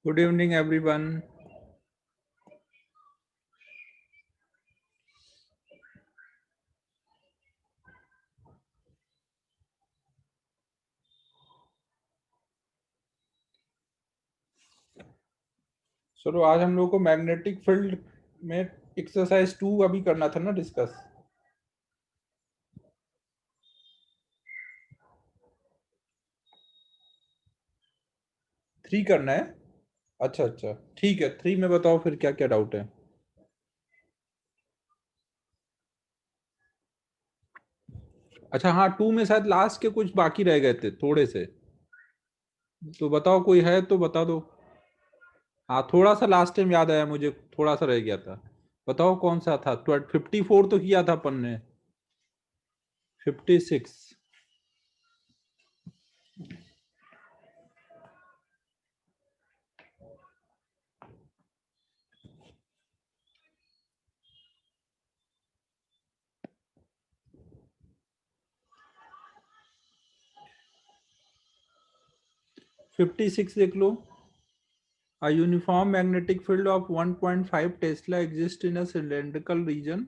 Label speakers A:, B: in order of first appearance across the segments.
A: Good evening, everyone. चलो आज हम लोग को मैग्नेटिक फील्ड में एक्सरसाइज 2 अभी करना था ना डिस्कस। थ्री करना है। अच्छा अच्छा, ठीक है। 3 में बताओ फिर क्या क्या डाउट है। अच्छा हाँ, 2 में शायद लास्ट के कुछ बाकी रह गए थे थोड़े से। तो बताओ, कोई है तो बता दो। हाँ, थोड़ा सा लास्ट टाइम याद आया मुझे, थोड़ा सा रह गया था। बताओ कौन सा था। 54 तो किया था अपन ने। 56। 56 देख लो। A uniform magnetic field of 1.5 Tesla exists in a cylindrical region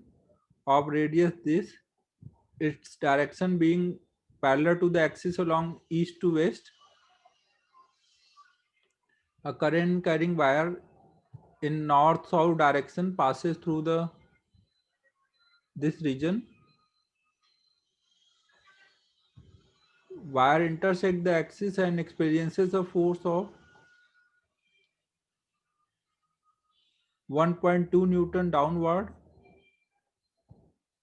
A: of radius this, its direction being parallel to the axis along east to west. A current carrying wire in north-south direction passes through this region. Wire intersect the axis and experiences a force of 1.2 Newton downward.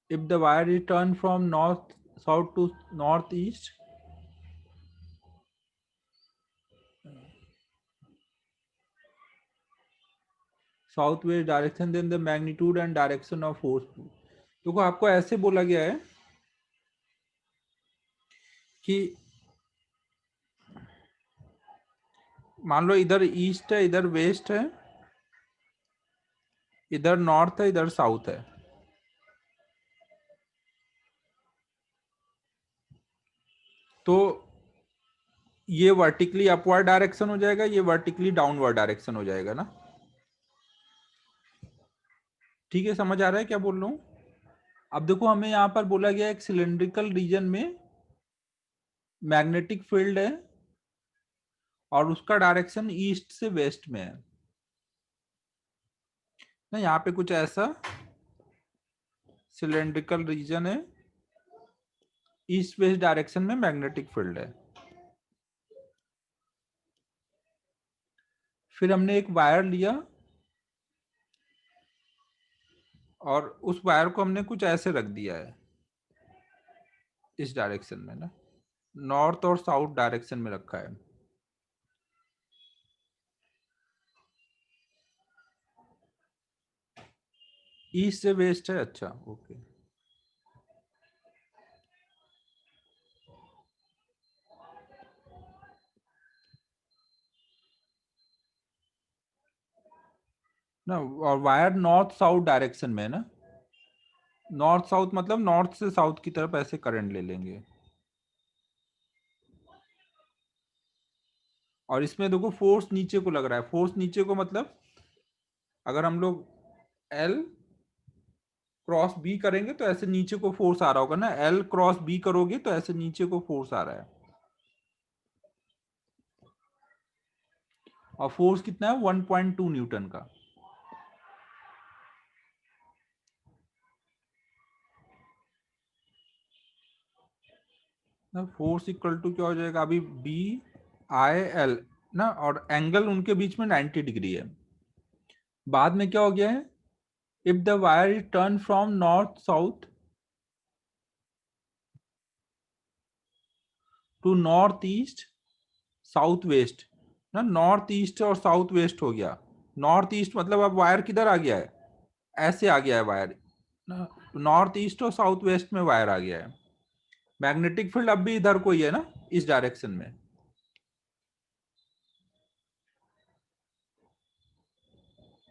A: If the wire is turned from north-south to northeast, south west direction, then the magnitude and direction of force. देखो आपको ऐसे बोला गया है कि मान लो इधर east है, इधर वेस्ट है, इधर नॉर्थ है, इधर साउथ है। तो ये वर्टिकली अपवर्ड डायरेक्शन हो जाएगा, ये वर्टिकली डाउनवर्ड डायरेक्शन हो जाएगा ना। ठीक है, समझ आ रहा है क्या बोल रहा हूँ। अब देखो हमें यहाँ पर बोला गया एक सिलेंड्रिकल रीजन में मैग्नेटिक फील्ड है और उसका डायरेक्शन ईस्ट से वेस्ट में है ना। यहाँ पे कुछ ऐसा सिलेंड्रिकल रीजन है, ईस्ट वेस्ट डायरेक्शन में मैग्नेटिक फील्ड है। फिर हमने एक वायर लिया और उस वायर को हमने कुछ ऐसे रख दिया है इस डायरेक्शन में ना, नॉर्थ और साउथ डायरेक्शन में रखा है। ईस्ट से वेस्ट है। अच्छा ओके। ना, और वायर नॉर्थ साउथ डायरेक्शन में है ना। नॉर्थ साउथ मतलब नॉर्थ से साउथ की तरफ ऐसे करंट ले लेंगे। और इसमें देखो फोर्स नीचे को लग रहा है। फोर्स नीचे को मतलब अगर हम लोग एल क्रॉस बी करेंगे तो ऐसे नीचे को फोर्स आ रहा होगा ना। एल क्रॉस बी करोगे तो ऐसे नीचे को फोर्स आ रहा है। और फोर्स कितना है? 1.2 न्यूटन का। ना फोर्स इक्वल टू क्या हो जाएगा अभी? बी आई एल ना, और एंगल उनके बीच में 90 डिग्री है। बाद में क्या हो गया है? If the wire is turn from north south to north east south west ना, नॉर्थ ईस्ट और साउथ वेस्ट हो गया। नॉर्थ ईस्ट मतलब अब वायर किधर आ गया है? ऐसे आ गया है वायर ना। नॉर्थ ईस्ट और साउथ वेस्ट में वायर आ गया है। मैग्नेटिक फील्ड अब भी इधर को ही है ना, इस डायरेक्शन में।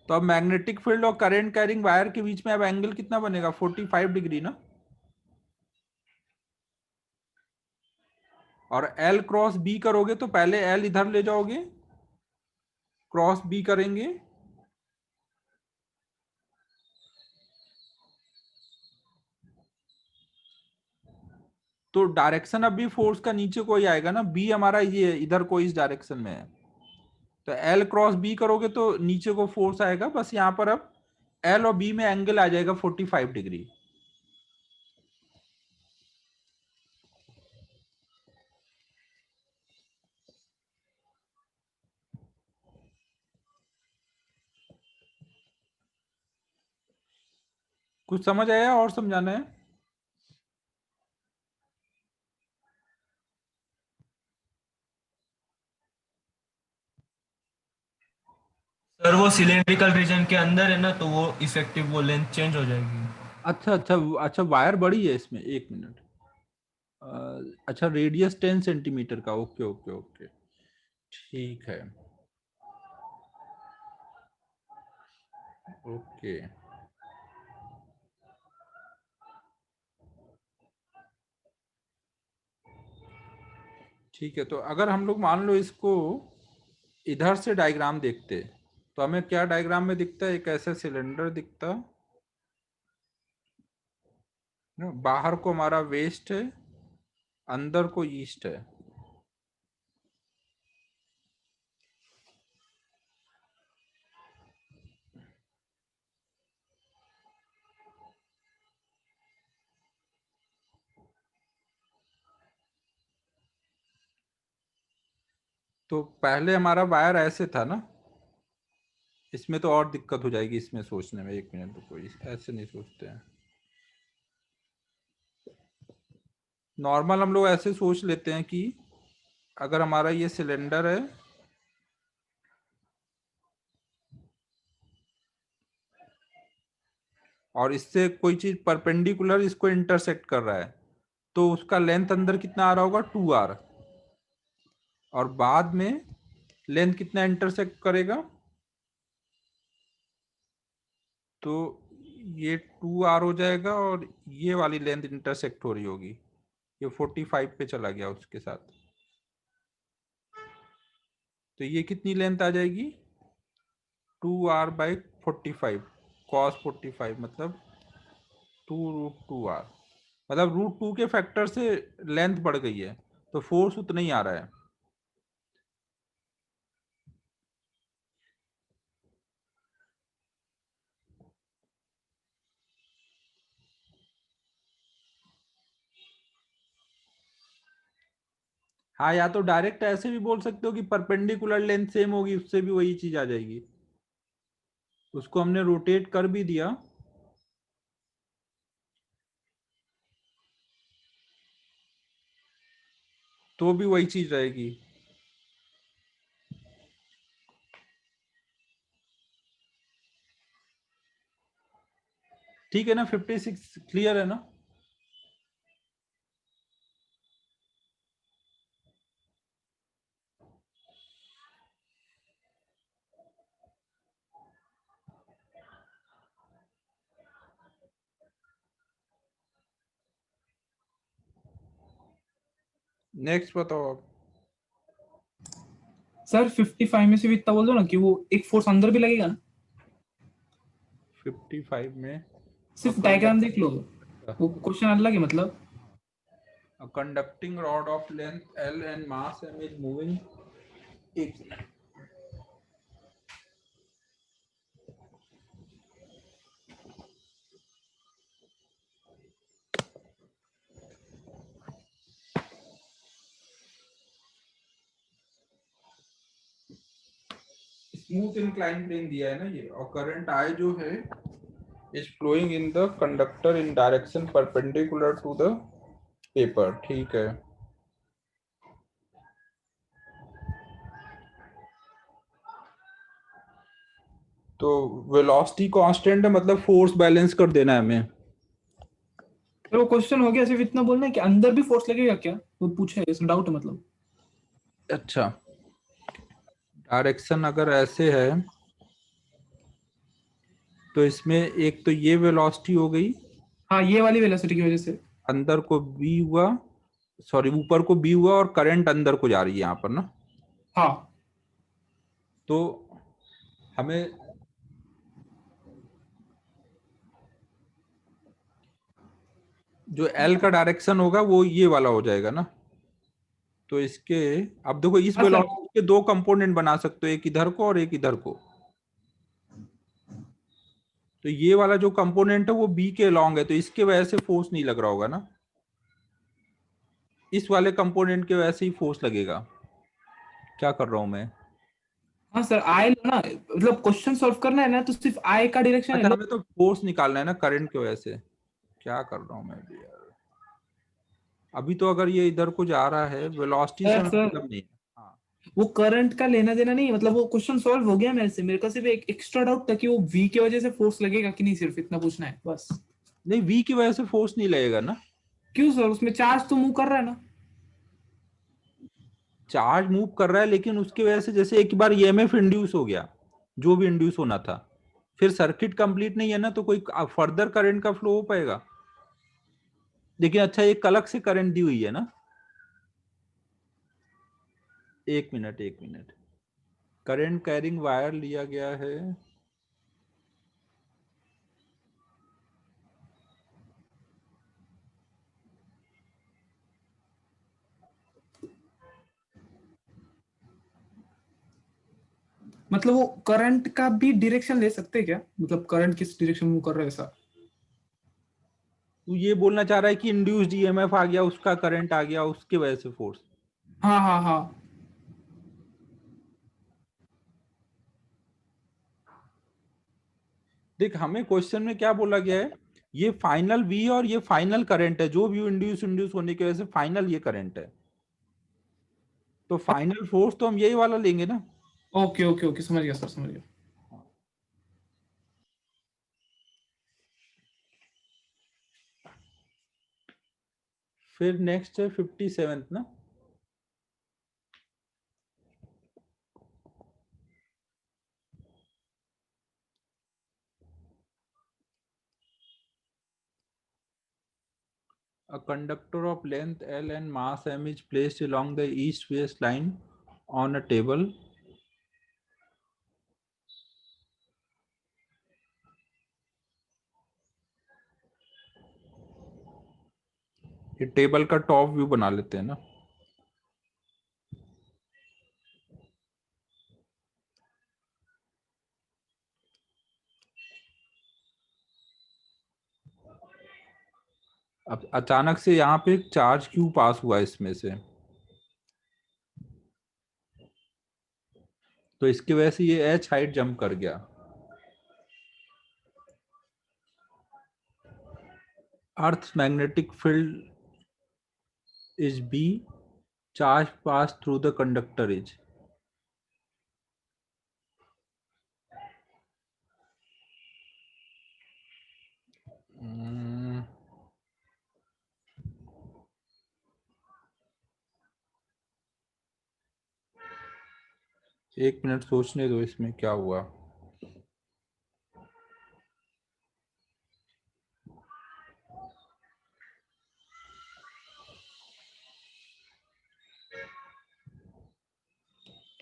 A: तो अब मैग्नेटिक फील्ड और करंट कैरिंग वायर के बीच में अब एंगल कितना बनेगा? 45 डिग्री ना। और एल क्रॉस बी करोगे तो पहले एल इधर ले जाओगे क्रॉस बी करेंगे तो डायरेक्शन अब भी फोर्स का नीचे कोई आएगा ना, बी हमारा ये इधर कोई इस डायरेक्शन में है, तो एल क्रॉस बी करोगे तो नीचे को फोर्स आएगा। बस यहाँ पर अब एल और बी में एंगल आ जाएगा 45 डिग्री। कुछ समझ आया और समझाना है?
B: सर वो सिलेंड्रिकल रीजन के अंदर है ना, तो वो इफेक्टिव वो लेंथ चेंज हो जाएगी।
A: अच्छा अच्छा अच्छा, वायर बड़ी है इसमें, एक मिनट। अच्छा, रेडियस 10 सेंटीमीटर का, ओके ओके ओके, ठीक है, ओके। ठीक है, तो अगर हम लोग मान लो इसको इधर से डायग्राम देखते, तो हमें क्या डायग्राम में दिखता है? एक ऐसा सिलेंडर दिखता ना, बाहर को हमारा वेस्ट है, अंदर को ईस्ट है। तो पहले हमारा वायर ऐसे था ना, इसमें तो और दिक्कत हो जाएगी इसमें सोचने में, एक मिनट रुको, ऐसे नहीं सोचते हैं। नॉर्मल हम लोग ऐसे सोच लेते हैं कि अगर हमारा ये सिलेंडर है और इससे कोई चीज परपेंडिकुलर इसको इंटरसेक्ट कर रहा है, तो उसका लेंथ अंदर कितना आ रहा होगा? 2r। और बाद में लेंथ कितना इंटरसेक्ट करेगा? तो ये 2r हो जाएगा और ये वाली लेंथ इंटरसेक्ट हो रही होगी, ये 45 पे चला गया उसके साथ, तो ये कितनी लेंथ आ जाएगी? 2r/45, cos 45 मतलब 2√2r, मतलब √2 के फैक्टर से लेंथ बढ़ गई है, तो फोर्स उतना ही आ रहा है। हाँ, या तो डायरेक्ट ऐसे भी बोल सकते हो कि परपेंडिकुलर लेंथ सेम होगी, उससे भी वही चीज आ जाएगी। उसको हमने रोटेट कर भी दिया तो भी वही चीज रहेगी। ठीक है ना? 56 क्लियर है ना? नेक्स्ट बताओ आप।
C: सर 55 में से भी इतना बोल दो ना कि वो एक फोर्स अंदर भी लगेगा ना।
A: 55 में
C: सिर्फ डायग्राम देख लो,
A: कंडक्ट
C: वो क्वेश्चन अलग है मतलब।
A: A conducting rod of length L and mass m is moving. एक स्मूथ इंक्लाइन प्लेन दिया है ना ये, और करंट I जो है is flowing in the conductor in direction perpendicular to the paper, ठीक है। तो वेलोसिटी कांस्टेंट है, मतलब फोर्स बैलेंस कर देना है हमें।
C: फिर वो क्वेश्चन हो गया, सिर्फ इतना बोलना है कि अंदर भी फोर्स लगेगा क्या, वो पूछा है, इसमें डाउट है मतलब।
A: अच्छा, डायरेक्शन अगर ऐसे है तो इसमें एक तो ये वेलोसिटी हो गई,
C: हाँ, ये वाली वेलोसिटी की वजह से।
A: अंदर को बी हुआ, सॉरी ऊपर को बी हुआ, और करंट अंदर को जा रही है यहाँ पर ना।
C: हाँ,
A: तो हमें जो एल का डायरेक्शन होगा वो ये वाला हो जाएगा ना। तो इसके अब देखो इस
C: हाँ सर।
A: वेलोसिटी के दो कंपोनेंट बना सकते हो, एक इधर को और एक इधर को। तो ये वाला जो कंपोनेंट है वो बी के लॉन्ग है, तो इसके वजह से फोर्स नहीं लग रहा होगा ना, इस वाले कंपोनेंट के वजह से ही फोर्स लगेगा। क्या कर रहा हूं मैं?
C: हाँ सर, आई ना, मतलब क्वेश्चन सॉल्व करना है ना, तो सिर्फ आई का डायरेक्शन है
A: अच्छा
C: लो।
A: हमें तो फोर्स निकालना है ना करंट की वजह से। क्या कर रहा हूं मैं भी यार? अभी तो अगर ये इधर को जा रहा है, वेलोसिटी से
C: सर
A: मतलब नहीं है। हाँ
C: वो करंट का लेना देना नहीं है, मतलब वो क्वेश्चन सॉल्व हो गया मेरे से। मेरे को सिर्फ एक एक्स्ट्रा डाउट था कि वो वी की वजह से फोर्स लगेगा कि नहीं, सिर्फ इतना पूछना है बस।
A: नहीं, वी की वजह से फोर्स नहीं लगेगा ना।
C: क्यों सर, उसमें चार्ज तो मूव कर रहा है ना।
A: चार्ज मूव कर रहा है, लेकिन उसकी वजह से जैसे एक बार ईएमएफ इंड्यूस हो गया, जो भी इंड्यूस होना था, फिर सर्किट कंप्लीट नहीं है ना, तो कोई फर्दर करंट का फ्लो हो पाएगा। लेकिन अच्छा एक अलग से करंट दी हुई है ना। एक मिनट एक मिनट, करंट कैरिंग वायर लिया गया है।
C: मतलब वो करंट का भी डायरेक्शन ले सकते हैं क्या, मतलब करंट किस डायरेक्शन मूव कर रहा है ऐसा।
A: तू ये बोलना चाह रहा है कि इंड्यूस्ड ईएमएफ आ गया, उसका करंट आ गया, उसकी वजह से फोर्स।
C: हाँ हाँ हाँ।
A: देख हमें क्वेश्चन में क्या बोला गया है, ये फाइनल वी और ये फाइनल करंट है, जो भी इंड्यूस इंड्यूस होने की वजह से फाइनल ये करंट है। तो फाइनल फोर्स तो हम यही वाला लेंगे ना।
C: ओके ओके ओके, समझ गया सर, समझ गया।
A: फिर नेक्स्ट है 57th ना। A conductor of length L and mass m is placed along the east-west line on a table. ये टेबल का टॉप व्यू बना लेते हैं ना। अब अचानक से यहाँ पे एक चार्ज क्यों पास हुआ इसमें से, तो इसकी वजह से ये एच हाइट जंप कर गया। Earth magnetic field is B, charge pass through the conductor is. एक मिनट सोचने दो इसमें क्या हुआ।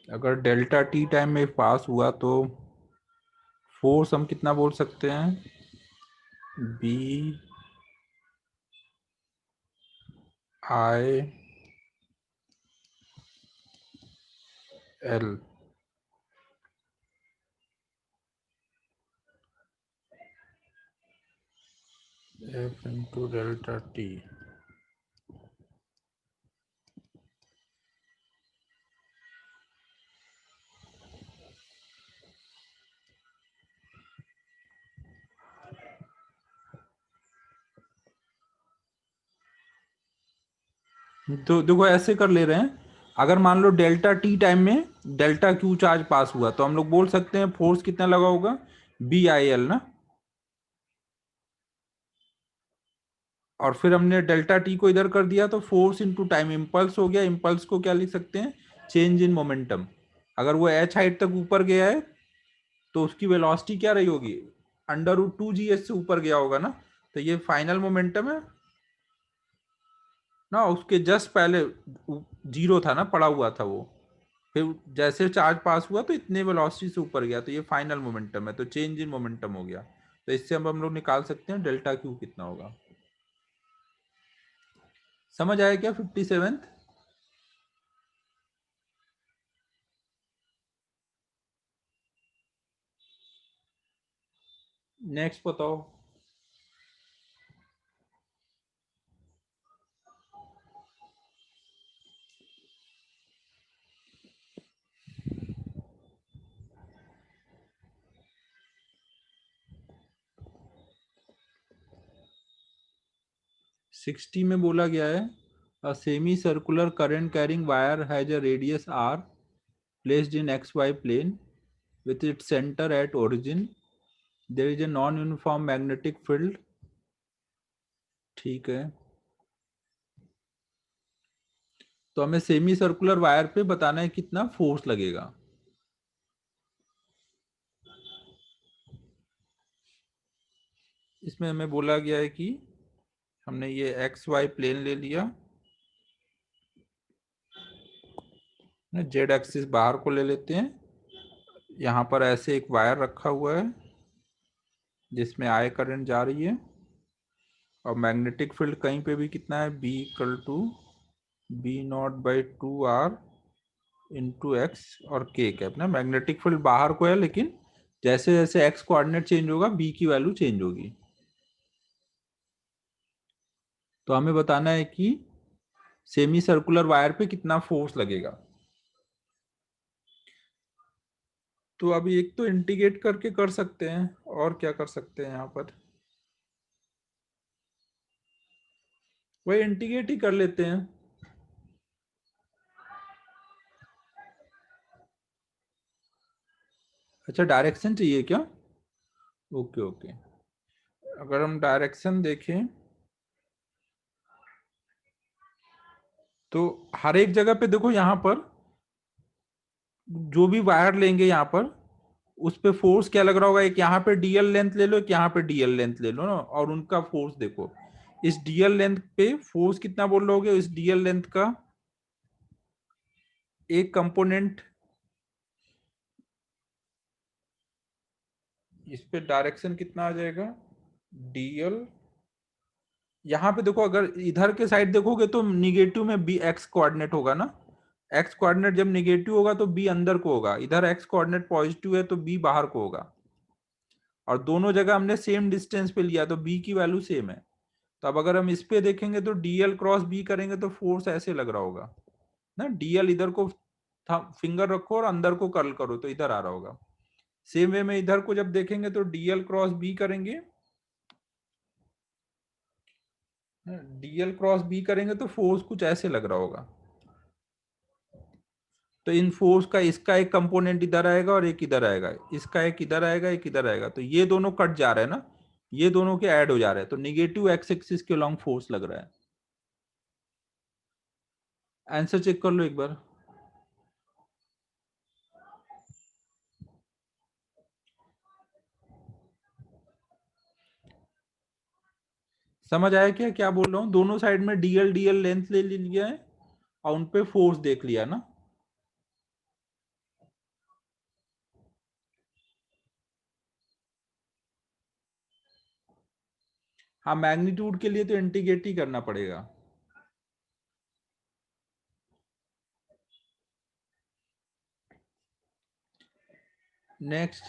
A: अगर डेल्टा टी टाइम में पास हुआ तो फोर्स हम कितना बोल सकते हैं, B I L F into delta T. तो देखो ऐसे कर ले रहे हैं, अगर मान लो डेल्टा टी टाइम में डेल्टा क्यू चार्ज पास हुआ, तो हम लोग बोल सकते हैं फोर्स कितना लगा होगा, बी आई एल ना। और फिर हमने डेल्टा टी को इधर कर दिया, तो फोर्स इनटू टाइम इम्पल्स हो गया। इम्पल्स को क्या लिख सकते हैं, चेंज इन मोमेंटम। अगर वो एच हाइट तक ऊपर गया है तो उसकी वेलोसिटी क्या रही होगी, अंडर रूट 2 GS से ऊपर गया होगा ना। तो ये फाइनल मोमेंटम है ना, उसके जस्ट पहले जीरो था ना, पड़ा हुआ था वो। फिर जैसे चार्ज पास हुआ तो इतने वेलोसिटी से ऊपर गया, तो ये फाइनल मोमेंटम है, तो चेंज इन मोमेंटम हो गया। तो इससे हम लोग निकाल सकते हैं डेल्टा क्यू कितना होगा। समझ आया क्या 57th? नेक्स्ट बताओ। सिक्सटी में बोला गया है a semi circular current carrying wire has a radius R placed in X Y plane with its center at origin. There is a non-uniform magnetic field. ठीक है, तो हमें सेमी सर्कुलर वायर पे बताना है कितना फोर्स लगेगा। इसमें हमें बोला गया है कि हमने ये एक्स वाई प्लेन ले लिया, जेड एक्सिस बाहर को ले लेते हैं। यहाँ पर ऐसे एक वायर रखा हुआ है जिसमें आई करंट जा रही है, और मैग्नेटिक फील्ड कहीं पे भी कितना है, B equal to B naught by two R into X और के कैप ना। मैग्नेटिक फील्ड बाहर को है, लेकिन जैसे जैसे एक्स कोऑर्डिनेट चेंज होगा बी की वैल्यू चेंज होगी। तो हमें बताना है कि सेमी सर्कुलर वायर पे कितना फोर्स लगेगा। तो अभी एक तो इंटीग्रेट करके कर सकते हैं, और क्या कर सकते हैं यहाँ पर, वही इंटीग्रेट ही कर लेते हैं। अच्छा, डायरेक्शन चाहिए क्या? ओके ओके, अगर हम डायरेक्शन देखें तो हर एक जगह पे देखो, यहाँ पर जो भी वायर लेंगे यहाँ पर उस पे फोर्स क्या लग रहा होगा, एक यहाँ पे डीएल लेंथ ले लो, एक यहाँ पे डीएल लेंथ ले लो ना, और उनका फोर्स देखो। इस डीएल लेंथ पे फोर्स कितना बोल रहे होगे, इस डीएल लेंथ का एक कंपोनेंट, इस पे डायरेक्शन कितना आ जाएगा, डीएल। यहाँ पे देखो, अगर इधर के साइड देखोगे तो निगेटिव में बी एक्स कोऑर्डिनेट होगा ना। एक्स कोऑर्डिनेट जब निगेटिव होगा तो बी अंदर को होगा, इधर एक्स कोऑर्डिनेट पॉजिटिव है तो बी बाहर को होगा। और दोनों जगह हमने सेम डिस्टेंस पे लिया तो बी की वैल्यू सेम है। तो अब अगर हम इस पे देखेंगे तो डीएल क्रॉस बी करेंगे तो फोर्स ऐसे लग रहा होगा ना। डीएल इधर को फिंगर रखो और अंदर को कर्ल करो तो इधर आ रहा होगा। सेम वे में इधर को जब देखेंगे तो डीएल क्रॉस बी करेंगे, डीएल क्रॉस बी करेंगे तो फोर्स कुछ ऐसे लग रहा होगा। तो इन फोर्स का इसका एक कंपोनेंट इधर आएगा और एक इधर आएगा, इसका एक इधर आएगा एक इधर आएगा, तो ये दोनों कट जा रहे हैं ना, ये दोनों के ऐड हो जा रहे हैं, तो निगेटिव एक्स एक्सिस के लॉन्ग फोर्स लग रहा है। आंसर चेक कर लो एक बार। समझ आया क्या क्या बोल रहा हूँ? दोनों साइड में डीएल डीएल लेंथ ले लिया है और उन पे फोर्स देख लिया ना। हाँ, मैग्नीट्यूड के लिए तो इंटीग्रेट ही करना पड़ेगा। नेक्स्ट,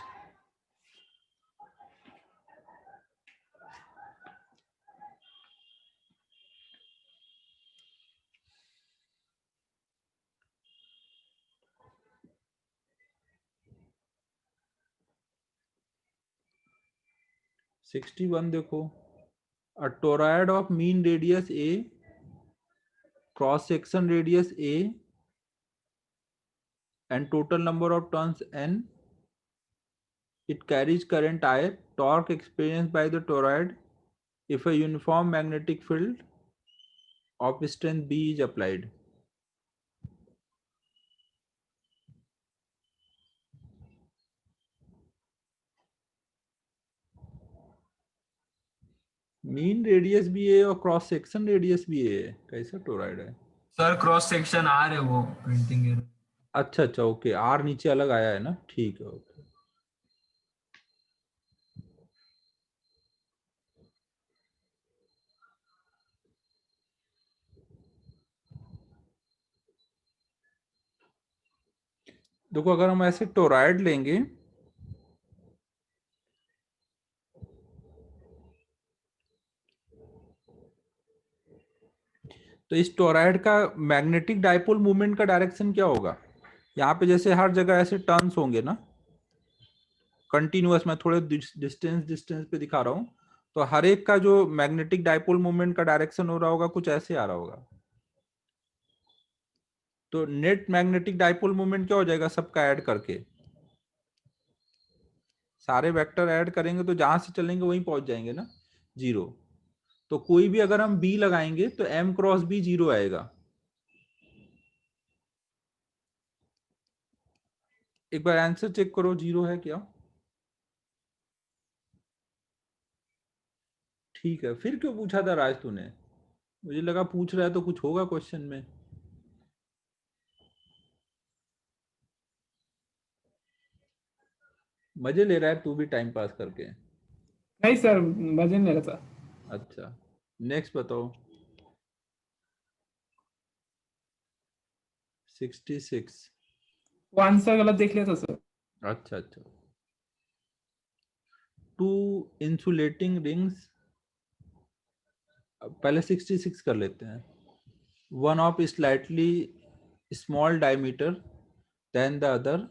A: सिक्सटी वन देखो, a toroid of mean radius a, cross section radius a, and total number of turns n, it carries current I, torque experienced by the toroid if a uniform magnetic field of strength b is applied. Mean radius भी है और cross section radius भी है, कैसा toroid है?
B: Sir cross section आ रहे वो printing error.
A: अच्छा अच्छा, ओके, आर नीचे अलग आया है ना, ठीक है, ओके। देखो अगर हम ऐसे टोराइड लेंगे तो इस टोराइड का मैग्नेटिक डाइपोल मूवमेंट का डायरेक्शन क्या होगा? यहाँ पे जैसे हर जगह ऐसे टर्न्स होंगे ना कंटिन्यूअस, मैं थोड़े डिस्टेंस डिस्टेंस पे दिखा रहा हूँ, तो हर एक का जो मैग्नेटिक डाइपोल मूवमेंट का डायरेक्शन हो रहा होगा कुछ ऐसे आ रहा होगा। तो नेट मैग्नेटिक डाइपोल मूवमेंट क्या हो जाएगा सबका ऐड करके? सारे वेक्टर ऐड करेंगे तो जहां से चलेंगे वहीं पहुंच जाएंगे ना, 0। तो कोई भी अगर हम बी लगाएंगे तो m क्रॉस बी 0 आएगा। एक बार आंसर चेक करो 0 है क्या। ठीक है, फिर क्यों पूछा था राज तूने? मुझे लगा पूछ रहा है तो कुछ होगा क्वेश्चन में। मजे ले रहा है तू भी टाइम पास करके।
C: नहीं सर, मजे नहीं रहता।
A: अच्छा, नेक्स्ट बताओ। 66।
C: वो आंसर गलत देख लिया था सर।
A: अच्छा अच्छा। टू इंसुलेटिंग रिंग्स, पहले 66 कर लेते हैं। One of slightly small diameter then the other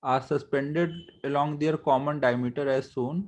A: are suspended along their common diameter as shown.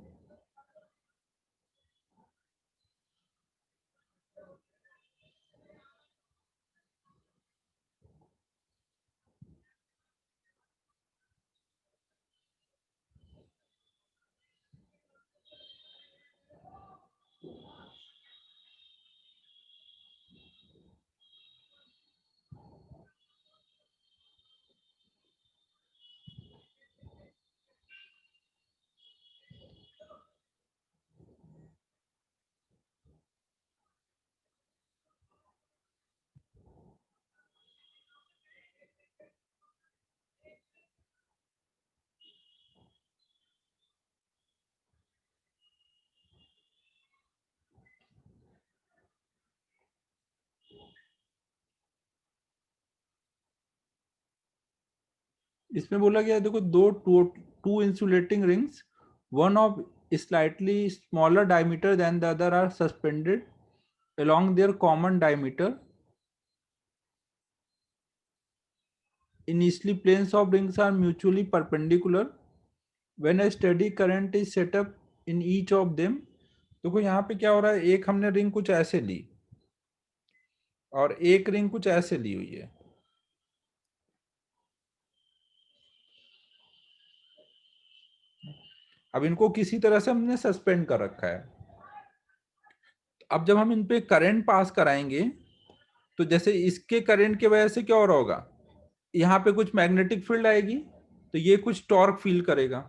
A: इसमें बोला गया है, देखो दो two insulating rings, one of slightly smaller diameter than the other are suspended along their common diameter. Initially planes of rings are mutually perpendicular when a steady current is set up in each of them. देखो यहाँ पे क्या हो रहा है, एक हमने ring कुछ ऐसे ली और एक रिंग कुछ ऐसे ली हुई है। अब इनको किसी तरह से हमने सस्पेंड कर रखा है। अब जब हम इन पे करंट पास कराएंगे तो जैसे इसके करंट की वजह से क्या हो रहा होगा, यहाँ पे कुछ मैग्नेटिक फील्ड आएगी तो ये कुछ टॉर्क फील करेगा।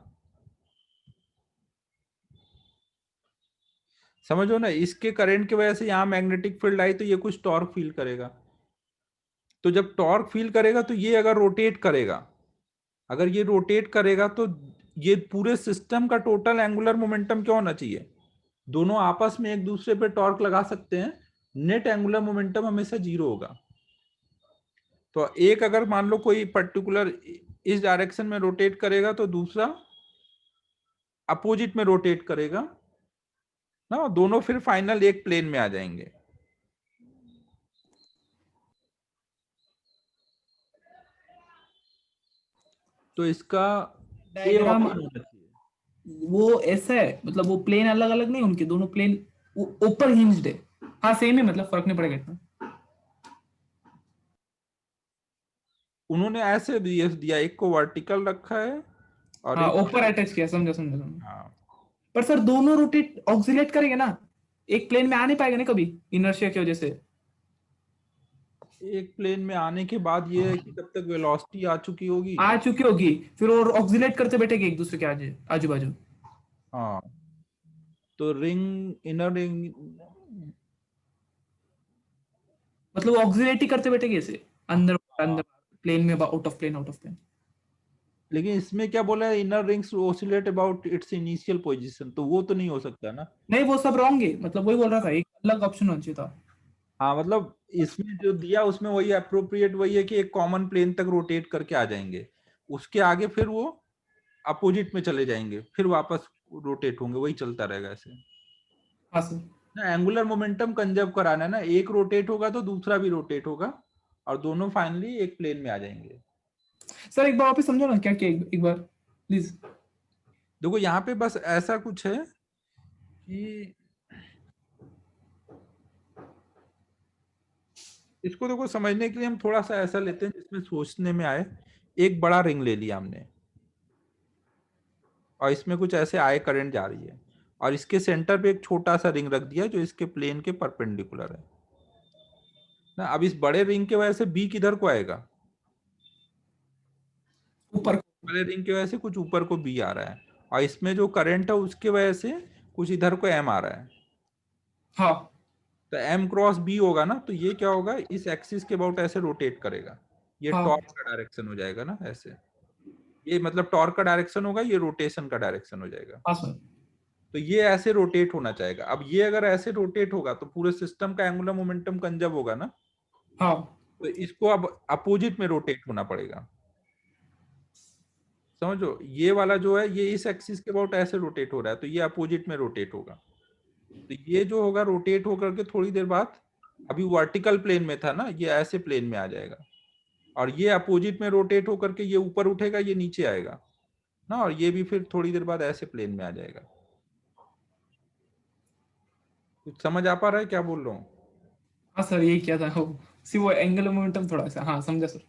A: समझो ना, इसके करंट की वजह से यहाँ मैग्नेटिक फील्ड आई तो ये कुछ टॉर्क फील करेगा। तो जब टॉर्क फील करेगा तो ये अगर रोटेट करेगा, अगर ये रोटेट करेगा तो ये पूरे सिस्टम का टोटल एंगुलर मोमेंटम क्या होना चाहिए, दोनों आपस में एक दूसरे पे टॉर्क लगा सकते हैं, नेट एंगुलर मोमेंटम हमेशा 0 होगा। तो एक अगर मान लो कोई पर्टिकुलर इस डायरेक्शन में रोटेट करेगा तो दूसरा अपोजिट में रोटेट करेगा ना, दोनों फिर फाइनल एक प्लेन में आ जाएंगे। तो इसका ए
C: डायग्राम
A: ऑप्शन होना चाहिए।
C: वो ऐसा है, मतलब वो प्लेन अलग अलग नहीं, उनके दोनों प्लेन ऊपर हिंज्ड है। हाँ सेम है, मतलब फर्क नहीं पड़ेगा इतना।
A: उन्होंने ऐसे दिया, एक को वर्टिकल रखा है और
C: हाँ
A: एक
C: ऊपर अटैच किया, समझा समझा समझा।
A: हाँ,
C: पर सर दोनों रोटेट ऑक्सिलेट करेंगे ना, एक प्लेन में आ नहीं पाएगा ना कभी, इनर्शिया की वजह से।
A: एक प्लेन में आने के बाद ये है कि तब तक वेलोसिटी आ चुकी होगी।
C: आ चुकी होगी, फिर और ऑक्सिलेट करते बैठेंगे एक दूसरे के आजू आजू बाजू।
A: हाँ, तो रिंग इनर रिंग,
C: मतलब वो ऑक्सिलेट ही करते बैठेंगे इसे, अंदर अंदर। प्लेन में आउट ऑफ प्लेन।
A: लेकिन इसमें क्या बोला है, inner rings oscillate about it's initial position, तो वो तो नहीं हो सकता ना।
C: नहीं वो सब रॉन्ग है, मतलब वही बोल रहा था, एक अलग ऑप्शन होना चाहिए था।
A: हाँ मतलब इसमें जो दिया उसमें वही अप्रोप्रिएट वही है कि एक कॉमन प्लेन तक रोटेट करके आ जाएंगे, उसके आगे फिर वो अपोजिट में चले जाएंगे, फिर वापस रोटेट होंगे, वही चलता रहेगा ऐसे
C: हाँ सर।
A: ना। एंगुलर मोमेंटम कंजर्व कराना है ना, एक रोटेट होगा तो दूसरा भी रोटेट होगा और दोनों फाइनली एक प्लेन में आ जाएंगे।
C: सर एक बार वापस समझो ना क्या क्या, एक बार प्लीज।
A: देखो यहाँ पे बस ऐसा कुछ है कि इसको देखो समझने के लिए हम थोड़ा सा ऐसा लेते हैं जिसमें सोचने में आए। एक बड़ा रिंग ले लिया हमने और इसमें कुछ ऐसे आए करंट जा रही है, और इसके सेंटर पे एक छोटा सा रिंग रख दिया जो इसके प्लेन के परपेंडिकुलर है ना। अब इस बड़े रिंग की वजह से बी किधर को आएगा,
C: ऊपर।
A: बड़े रिंग की वजह से कुछ ऊपर को बी आ रहा है, और इसमें जो करंट है उसके वजह से कुछ इधर को एम आ रहा है।
C: हाँ
A: तो एम क्रॉस बी होगा ना, तो ये क्या होगा, इस एक्सिस के अबाउट ऐसे रोटेट करेगा, ये
C: हाँ
A: टॉर्क का डायरेक्शन हो जाएगा ना ऐसे। ये मतलब टॉर्क का डायरेक्शन होगा, ये रोटेशन का डायरेक्शन हो जाएगा।
C: हाँ सर।
A: तो ये ऐसे रोटेट होना चाहेगा। अब ये अगर ऐसे रोटेट होगा तो पूरे सिस्टम का एंगुलर मोमेंटम कंजर्व होगा ना।
C: हाँ
A: तो इसको अब अपोजिट में रोटेट होना पड़ेगा। समझो ये वाला जो है ये इस एक्सिस के अबाउट ऐसे रोटेट हो रहा है, तो ये अपोजिट में रोटेट होगा। तो ये जो होगा रोटेट होकर के थोड़ी देर बाद, अभी वर्टिकल प्लेन में था ना, ये ऐसे प्लेन में आ जाएगा, और ये अपोजिट में रोटेट होकर के ये ऊपर उठेगा, ये नीचे आएगा ना, और ये भी फिर थोड़ी देर बाद ऐसे प्लेन में आ जाएगा। कुछ समझ आ पा रहा है क्या बोल रहा हूँ?
C: हाँ सर, यही क्या था वो, सी वो एंगुलर मोमेंटम थोड़ा सा, हाँ समझा सर।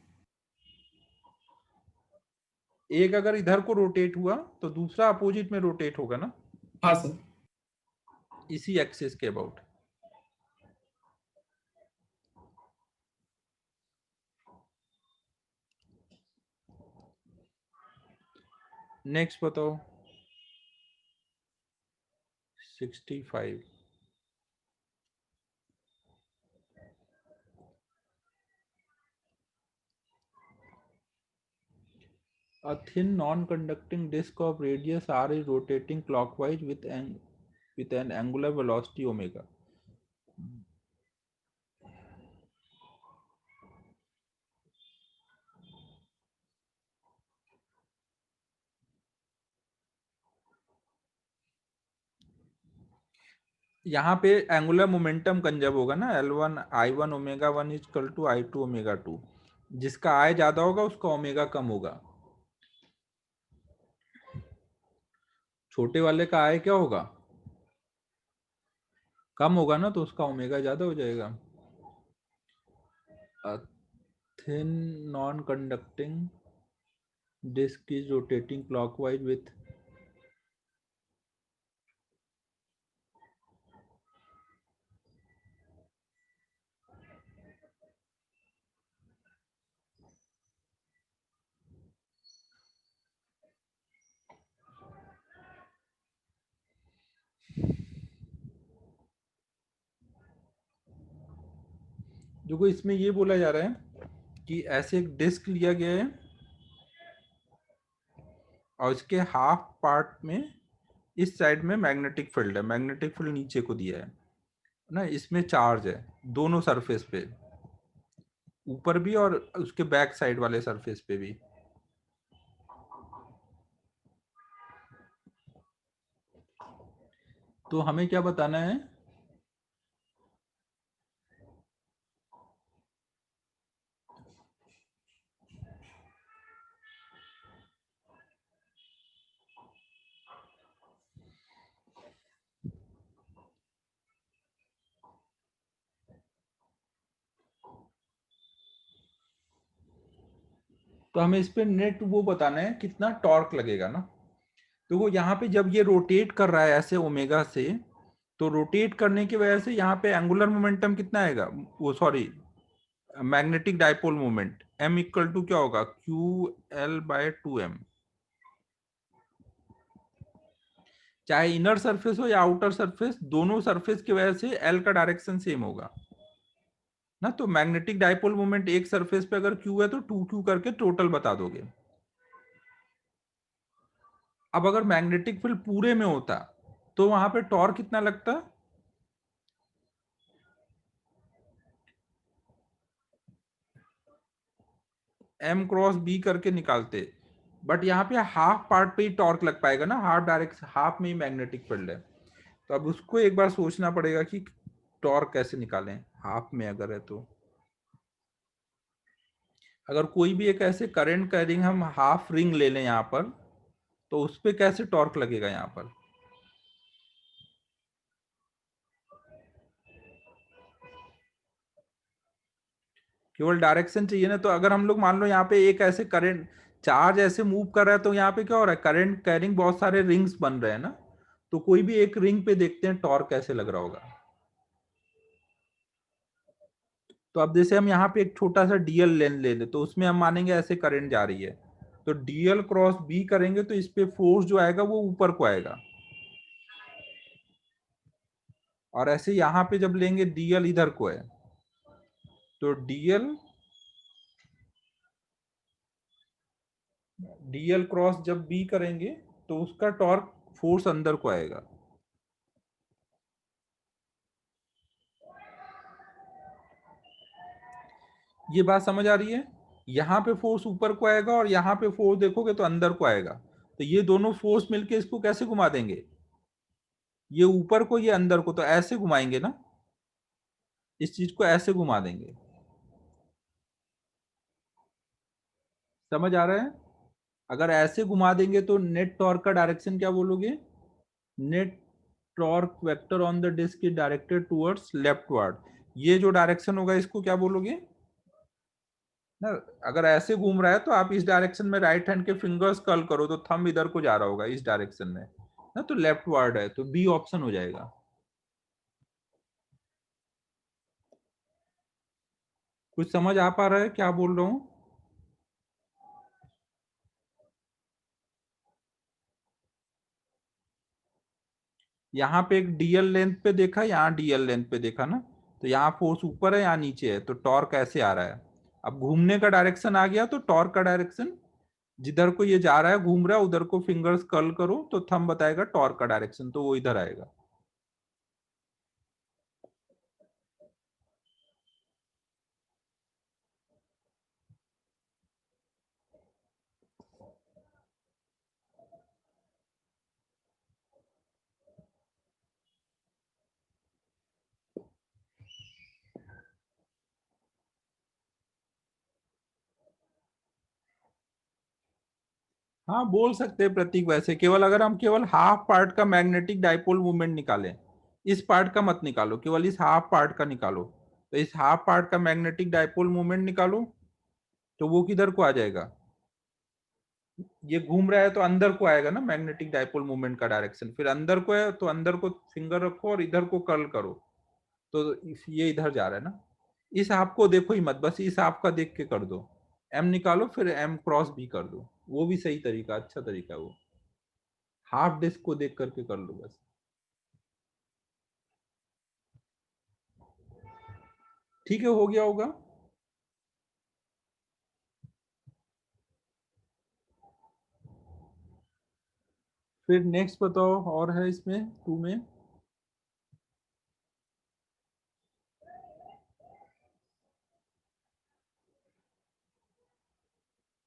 A: एक अगर इधर को रोटेट हुआ तो दूसरा अपोजिट में रोटेट होगा ना,
C: हाँ सर।
A: इसी एक्सिस के अबाउट। नेक्स्ट बताओ 65। A thin non-conducting disk of radius r is rotating clockwise with an angular velocity omega. यहाँ पे एंगुलर मोमेंटम कंजर्व होगा ना, L1 I1 omega 1 equal to I2 omega 2। जिसका I ज्यादा होगा उसका ओमेगा कम होगा। छोटे वाले का I क्या होगा, कम होगा ना, तो उसका ओमेगा ज्यादा हो जाएगा। A thin non-conducting disk is rotating clockwise with देखो इसमें ये बोला जा रहा है कि ऐसे एक डिस्क लिया गया है और इसके हाफ पार्ट में इस साइड में मैग्नेटिक फील्ड है, मैग्नेटिक फील्ड नीचे को दिया है ना। इसमें चार्ज है दोनों सरफेस पे, ऊपर भी और उसके बैक साइड वाले सरफेस पे भी। तो हमें क्या बताना है, तो हमें इस पे नेट वो बताना है कितना टॉर्क लगेगा ना। तो वो यहाँ पे जब ये रोटेट कर रहा है ऐसे ओमेगा से, तो रोटेट करने की वजह से यहाँ पे एंगुलर मोमेंटम कितना आएगा, वो sorry magnetic dipole moment m equal to क्या होगा, QL/2m। चाहे इनर सरफेस हो या आउटर सरफेस, दोनों सरफेस की वजह से L का डायरेक्शन सेम होगा। ना, तो मैग्नेटिक डाइपोल मोमेंट एक सरफेस पे अगर Q है तो 2Q करके टोटल बता दोगे। अब अगर मैग्नेटिक फील्ड पूरे में होता तो वहां पे टॉर्क कितना लगता? M क्रॉस B करके निकालते, बट यहाँ पे हाफ पार्ट पे ही टॉर्क लग पाएगा ना, हाफ डायरेक्ट हाफ में ही मैग्नेटिक फील्ड है। तो अब उसको एक बार सोचना पड़ेगा कि टॉर्क कैसे निकालें हाफ में अगर है तो। अगर कोई भी एक ऐसे करंट कैरिंग हम हाफ रिंग ले लें यहाँ पर, तो उस पर कैसे टॉर्क लगेगा यहाँ पर? केवल डायरेक्शन चाहिए ना। तो अगर हम लोग मान लो यहाँ पे एक ऐसे करंट चार्ज ऐसे मूव कर रहा है, तो यहाँ पे क्या हो रहा है, करंट कैरिंग बहुत सारे रिंग्स बन रहे हैं ना। तो कोई भी एक रिंग पे देखते हैं टॉर्क कैसे लग रहा होगा। तो अब जैसे हम यहाँ पे एक छोटा सा डीएल लेन ले ले, तो उसमें हम मानेंगे ऐसे करंट जा रही है, तो डीएल क्रॉस बी करेंगे तो इस पे फोर्स जो आएगा वो ऊपर को आएगा। और ऐसे यहाँ पे जब लेंगे डीएल इधर को है, तो डीएल डीएल क्रॉस जब बी करेंगे तो उसका टॉर्क फोर्स अंदर को आएगा। ये बात समझ आ रही है? यहाँ पे फोर्स ऊपर को आएगा और यहाँ पे फोर्स देखोगे तो अंदर को आएगा। तो ये दोनों फोर्स मिलके इसको कैसे घुमा देंगे, ये ऊपर को ये अंदर को, तो ऐसे घुमाएंगे ना, इस चीज को ऐसे घुमा देंगे। समझ आ रहा है? अगर ऐसे घुमा देंगे तो नेट टॉर्क का डायरेक्शन क्या बोलोगे? Net torque vector on the disc is directed towards leftward. ये जो डायरेक्शन होगा इसको क्या बोलोगे ना? अगर ऐसे घूम रहा है तो आप इस डायरेक्शन में राइट हैंड के फिंगर्स कर्ल करो तो थंब इधर को जा रहा होगा इस डायरेक्शन में ना, तो लेफ्ट वर्ड है, तो बी ऑप्शन हो जाएगा। कुछ समझ आ पा रहा है क्या बोल रहा हूं? यहाँ पे एक डीएल लेंथ पे देखा, यहाँ डीएल लेंथ पे देखा ना, तो यहाँ फोर्स ऊपर है यहाँ नीचे है, तो टॉर्क ऐसे आ रहा है। अब घूमने का डायरेक्शन आ गया तो टॉर्क का डायरेक्शन जिधर को ये जा रहा है घूम रहा है उधर को फिंगर्स कर्ल करो तो थंब बताएगा टॉर्क का डायरेक्शन, तो वो इधर आएगा। हाँ बोल सकते हैं प्रतीक। वैसे केवल अगर हम केवल हाफ पार्ट का मैग्नेटिक डाइपोल मूवमेंट निकालें, इस पार्ट का मत निकालो, केवल इस हाफ पार्ट का निकालो, तो इस हाफ पार्ट का मैग्नेटिक डाइपोल मूवमेंट निकालो, तो वो किधर को आ जाएगा, ये घूम रहा है तो अंदर को आएगा ना मैग्नेटिक डाइपोल मूवमेंट का डायरेक्शन, फिर अंदर को है तो अंदर को फिंगर रखो और इधर को कर्ल करो, तो ये इधर जा रहा है ना। इस हाफ को देखो ही मत, बस इस हाफ का देख के कर दो, एम निकालो फिर एम क्रॉस भी कर दो, वो भी सही तरीका, अच्छा तरीका है वो। हाफ डिस्क को देख करके कर लो बस। ठीक है, हो गया होगा। फिर नेक्स्ट बताओ, और है इसमें 2 में।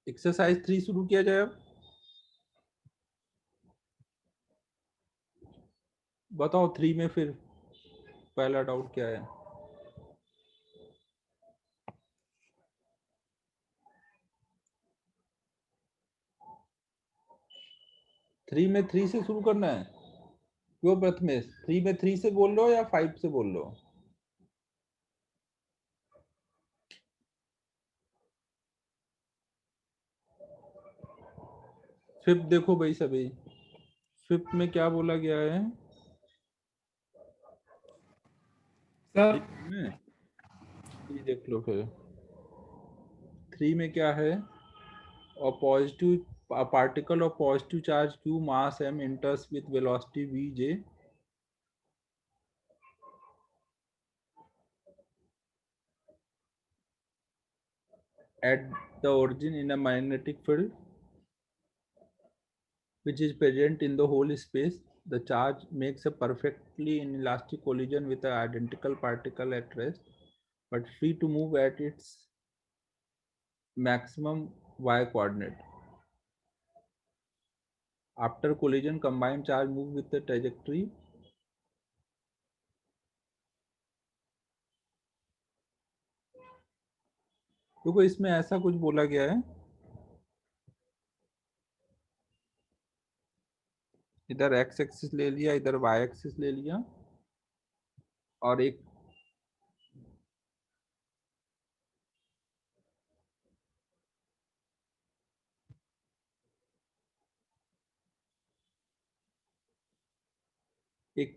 A: एक्सरसाइज 3 शुरू किया जाए अब। बताओ 3 में फिर पहला डाउट क्या है? 3 में 3 से शुरू करना है? क्यों प्रथमेश, 3 में 3 से बोल लो या 5 से बोल लो? फिफ्थ देखो भाई सभी, फिफ्थ में क्या बोला गया है?
C: सर
A: 3 में, ये देख लो फिर 3 में क्या है? और positive particle of positive charge q mass m enters with velocity vj, at the origin in a magnetic field which is present in the whole space. The charge makes a perfectly inelastic collision with an identical particle at rest, but free to move at its maximum y coordinate. After collision, combined charge move with the trajectory देखो इसमें ऐसा कुछ बोला गया है, इधर x axis ले लिया, इधर y एक्सिस ले लिया, और एक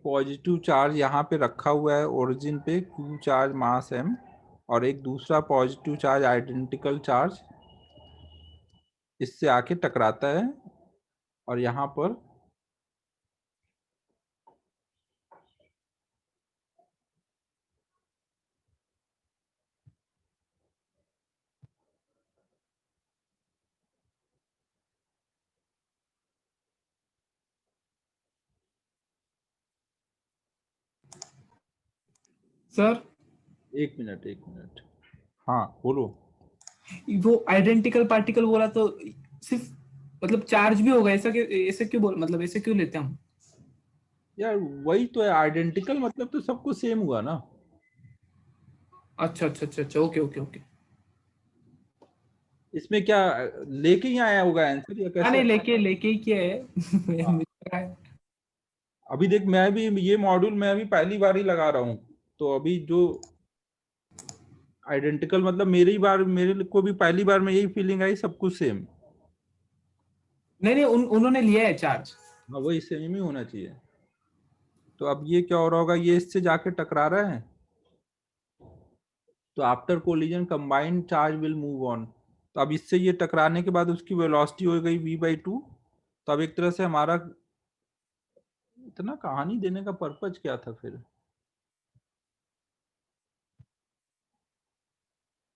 A: पॉजिटिव चार्ज यहाँ पे रखा हुआ है ओरिजिन पे, q चार्ज मास m, और एक दूसरा पॉजिटिव चार्ज आइडेंटिकल चार्ज इससे आके टकराता है, और यहाँ पर
C: सर
A: एक मिनट, हाँ बोलो।
C: वो आइडेंटिकल पार्टिकल बोला तो सिर्फ मतलब चार्ज भी होगा ऐसा, ऐसे क्यों बोल, मतलब ऐसे क्यों लेते हैं हम?
A: यार वही तो है, आइडेंटिकल मतलब तो सबको सेम हुआ ना।
C: अच्छा अच्छा अच्छा अच्छा, ओके ओके ओके।
A: इसमें क्या लेके ही आया होगा आंसर या
C: हाँ
A: कैसे?
C: नहीं, लेके लेके ही किया है।
A: हाँ।
C: मुझे लगा है।
A: अभी देख, मैं भी ये मॉड्यूल मैं अभी पहली बार ही लगा रहा हूँ, तो अभी जो आइडेंटिकल मतलब मेरे को भी पहली बार में यही फीलिंग आई, सब कुछ सेम।
C: नहीं नहीं, उन्होंने लिया है चार्ज।
A: हाँ वही सेम ही होना चाहिए। तो अब ये क्या हो रहा होगा, ये इससे जाके टकरा रहा है, तो after collision combined charge will move on. तो अब इससे ये टकराने के बाद उसकी वेलोसिटी हो गई v/2। तो अब एक तरह से हमारा इतना कहानी देने का पर्पज क्या था फिर?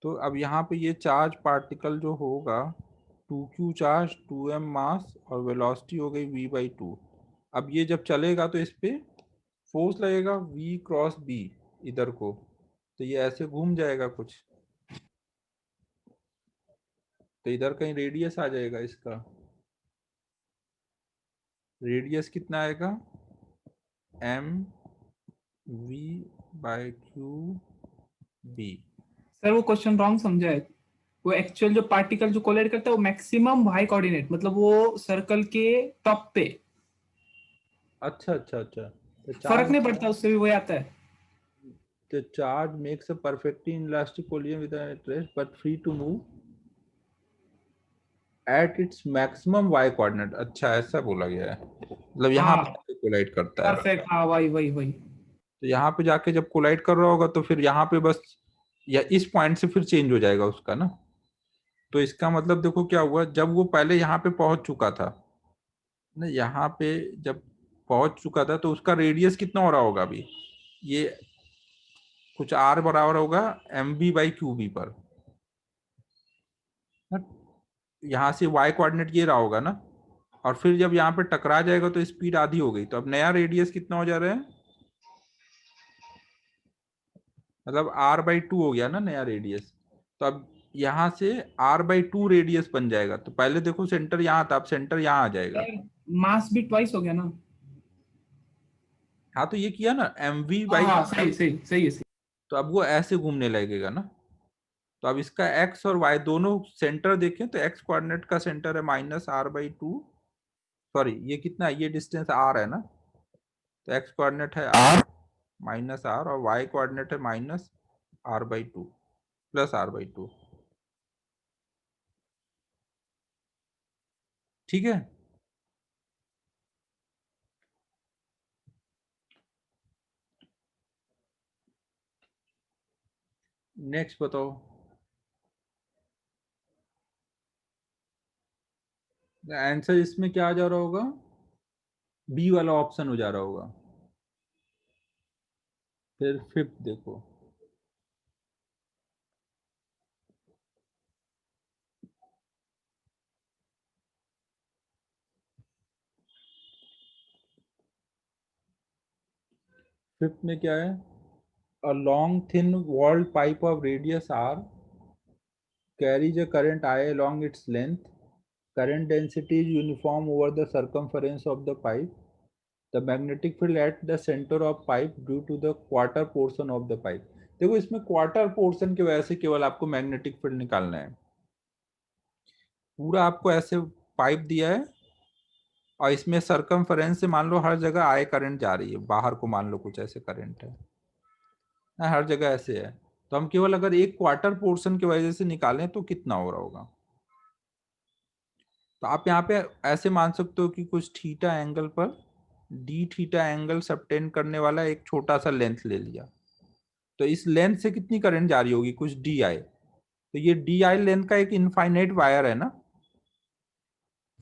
A: तो अब यहाँ पे ये चार्ज पार्टिकल जो होगा 2q चार्ज 2m मास और वेलोसिटी हो गई v/2। अब ये जब चलेगा तो इस पे फोर्स लगेगा v क्रॉस b इधर को, तो ये ऐसे घूम जाएगा कुछ, तो इधर कहीं रेडियस आ जाएगा इसका। रेडियस कितना आएगा, m v/q b।
C: सर वो क्वेश्चन रॉन्ग समझा है। वो एक्चुअल जो पार्टिकल जो कोलाइड करता है वो मैक्सिमम वाई कोऑर्डिनेट, मतलब वो सर्कल के टॉप पे।
A: अच्छा अच्छा अच्छा, तो
C: फर्क
A: चार्ज
C: नहीं पड़ता, उससे भी वही आता है।
A: makes a perfectly inelastic collision with an at rest but free to move at its maximum y coordinate। अच्छा ऐसा बोला गया है, मतलब यहाँ
C: हाँ
A: पे कोलाइड करता है।
C: परफेक्ट, हाँ वही वही वही।
A: तो यहाँ पे जाके जब कोलाइड कर रहा होगा तो फिर यहाँ पे बस, या इस पॉइंट से फिर चेंज हो जाएगा उसका ना। तो इसका मतलब देखो क्या हुआ, जब वो पहले यहाँ पे पहुंच चुका था ना, यहाँ पे जब पहुंच चुका था तो उसका रेडियस कितना हो रहा होगा अभी, ये कुछ r बराबर होगा mv/qb पर ना। यहाँ से y कोऑर्डिनेट ये रहा होगा ना, और फिर जब यहाँ पे टकरा जाएगा तो स्पीड आधी हो गई, तो अब नया रेडियस कितना हो जा रहा है, मतलब r/2 हो गया ना नया रेडियस। तो अब यहाँ से r/2 रेडियस बन जाएगा। तो पहले देखो सेंटर यहाँ था, अब सेंटर यहाँ आ जाएगा।
C: मास भी ट्वाइस हो गया ना।
A: हाँ तो ये किया ना mv
C: हाँ
A: बाई,
C: हाँ सही सही सही है सही।
A: तो अब वो ऐसे घूमने लगेगा ना। तो अब इसका x और y दोनों सेंटर देखें तो x कोऑर्डिनेट का सेंटर है -r/2, सॉरी ये कितना है, ये डिस्टेंस r है ना, तो x कोऑर्डिनेट है r -r, और y कोऑर्डिनेट है -r/2 प्लस r/2। ठीक है। नेक्स्ट बताओ, आंसर इसमें क्या आ जा रहा होगा, बी वाला ऑप्शन हो जा रहा होगा। फिर फिफ्थ देखो, फिफ्थ में क्या है, a long thin walled pipe of radius r carries a current I along its length. Current density is uniform over the circumference of the pipe. The magnetic field at the center of pipe due to the quarter portion of the pipe. देखो इसमें quarter portion की वजह से केवल आपको magnetic field निकालना है। पूरा आपको ऐसे पाइप दिया है और इसमें सरकमफेरेंस से मान लो हर जगह आई करंट जा रही है, बाहर को मान लो कुछ ऐसे करंट है ना, हर जगह ऐसे है। तो हम केवल अगर एक क्वार्टर पोर्शन की वजह से निकालें तो कितना हो रहा होगा। तो आप यहाँ पे ऐसे मान सकते हो कि कुछ थीटा एंगल पर डी थीटा एंगल सबटेंड करने वाला एक छोटा सा लेंथ ले लिया, तो इस लेंथ से कितनी करंट जा रही होगी, कुछ डी आई। तो ये डी आई लेंथ का एक इनफाइनाइट वायर है ना,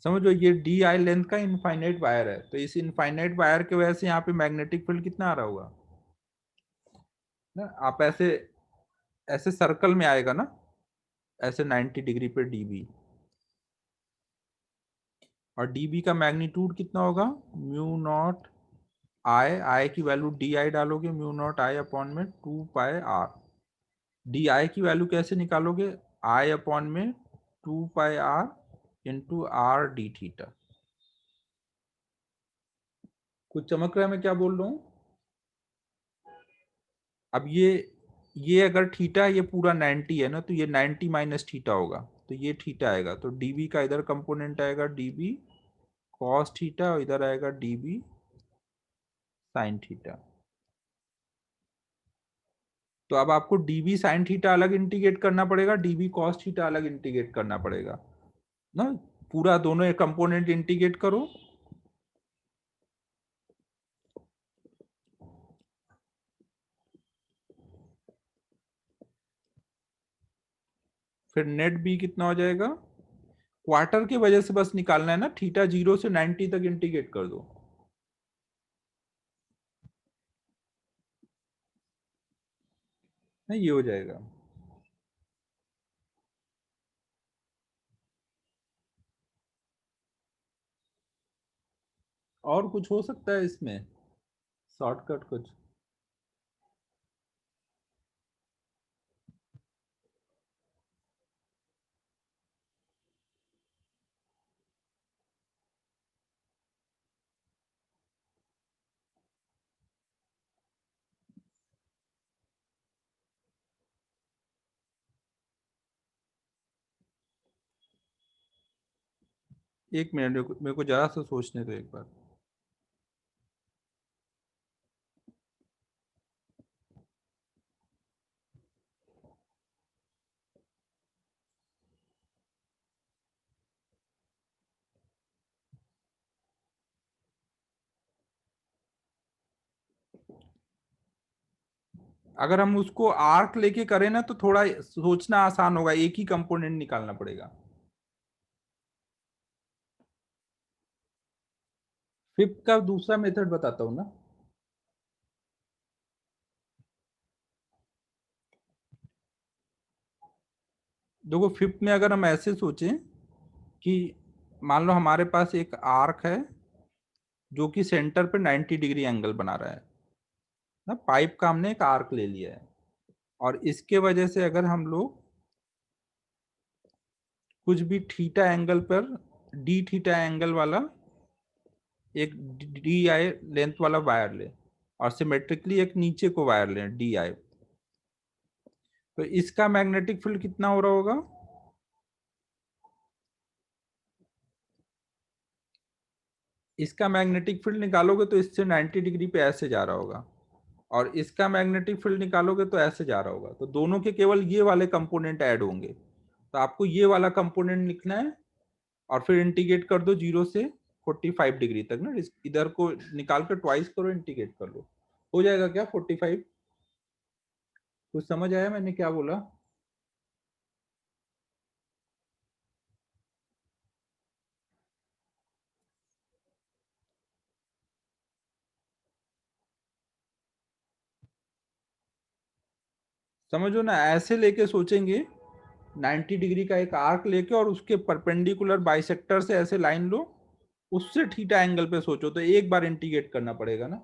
A: समझो ये डी आई लेंथ का इनफाइनाइट वायर है। तो इस इनफाइनाइट वायर की वजह से यहाँ पे मैग्नेटिक फील्ड कितना आ रहा होगा ना, आप ऐसे ऐसे सर्कल में आएगा ना, ऐसे 90 डिग्री पे डीबी, और डीबी का मैग्नीट्यूड कितना होगा, म्यू नॉट आई, आई की वैल्यू डी आई डालोगे, म्यू नॉट आई अपॉन में 2 पाई आर। डी आई की वैल्यू कैसे निकालोगे, आई अपॉन में 2 pi r into r d theta. कुछ चमक रहा है मैं क्या बोल रहा हूं। अब ये अगर थीटा ये पूरा 90 है ना, तो ये 90 माइनस थीटा होगा, तो ये थीटा आएगा। तो डीबी का इधर कंपोनेंट आएगा डीबी कॉस थीटा और इधर आएगा डीबी साइन थीटा। तो अब आपको डीबी साइन थीटा अलग इंटीग्रेट करना पड़ेगा, डीबी कॉस थीटा अलग इंटीग्रेट करना पड़ेगा ना, पूरा दोनों एक कंपोनेंट इंटीग्रेट करो। फिर नेट बी कितना हो जाएगा, क्वार्टर की वजह से बस निकालना है ना, थीटा 0 से 90 तक इंटीग्रेट कर दो। नहीं ये हो जाएगा। और कुछ हो सकता है इसमें शॉर्टकट कुछ। एक मिनट मेरे को जरा सा सोचने दो एक बार। अगर हम उसको आर्क लेके करें ना तो थोड़ा सोचना आसान होगा, एक ही कंपोनेंट निकालना पड़ेगा। फिफ्थ का दूसरा मेथड बताता हूँ ना। देखो फिफ्थ में अगर हम ऐसे सोचें कि मान लो हमारे पास एक आर्क है जो कि सेंटर पे 90 डिग्री एंगल बना रहा है ना, पाइप का हमने एक आर्क ले लिया है, और इसके वजह से अगर हम लोग कुछ भी थीटा एंगल पर डी थीटा एंगल वाला एक डी आई लेंथ वाला वायर ले, और सिमेट्रिकली एक नीचे को वायर ले डी आई, तो इसका मैग्नेटिक फील्ड कितना हो रहा होगा, इसका मैग्नेटिक फील्ड निकालोगे तो इससे 90 डिग्री पे ऐसे जा रहा होगा, और इसका मैग्नेटिक फील्ड निकालोगे तो ऐसे जा रहा होगा। तो दोनों के केवल ये वाले कंपोनेंट ऐड होंगे, तो आपको ये वाला कंपोनेंट लिखना है और फिर इंटीग्रेट कर दो 0 से 45 डिग्री तक ना, इधर को निकाल कर ट्वाइस करो, इंटीग्रेट कर लो, हो जाएगा क्या 45। कुछ समझ आया मैंने क्या बोला। समझो ना, ऐसे लेके सोचेंगे 90 डिग्री का एक आर्क लेके और उसके परपेंडिकुलर बाइसेक्टर से ऐसे लाइन लो, उससे थीटा एंगल पे सोचो, तो एक बार इंटीग्रेट करना पड़ेगा ना।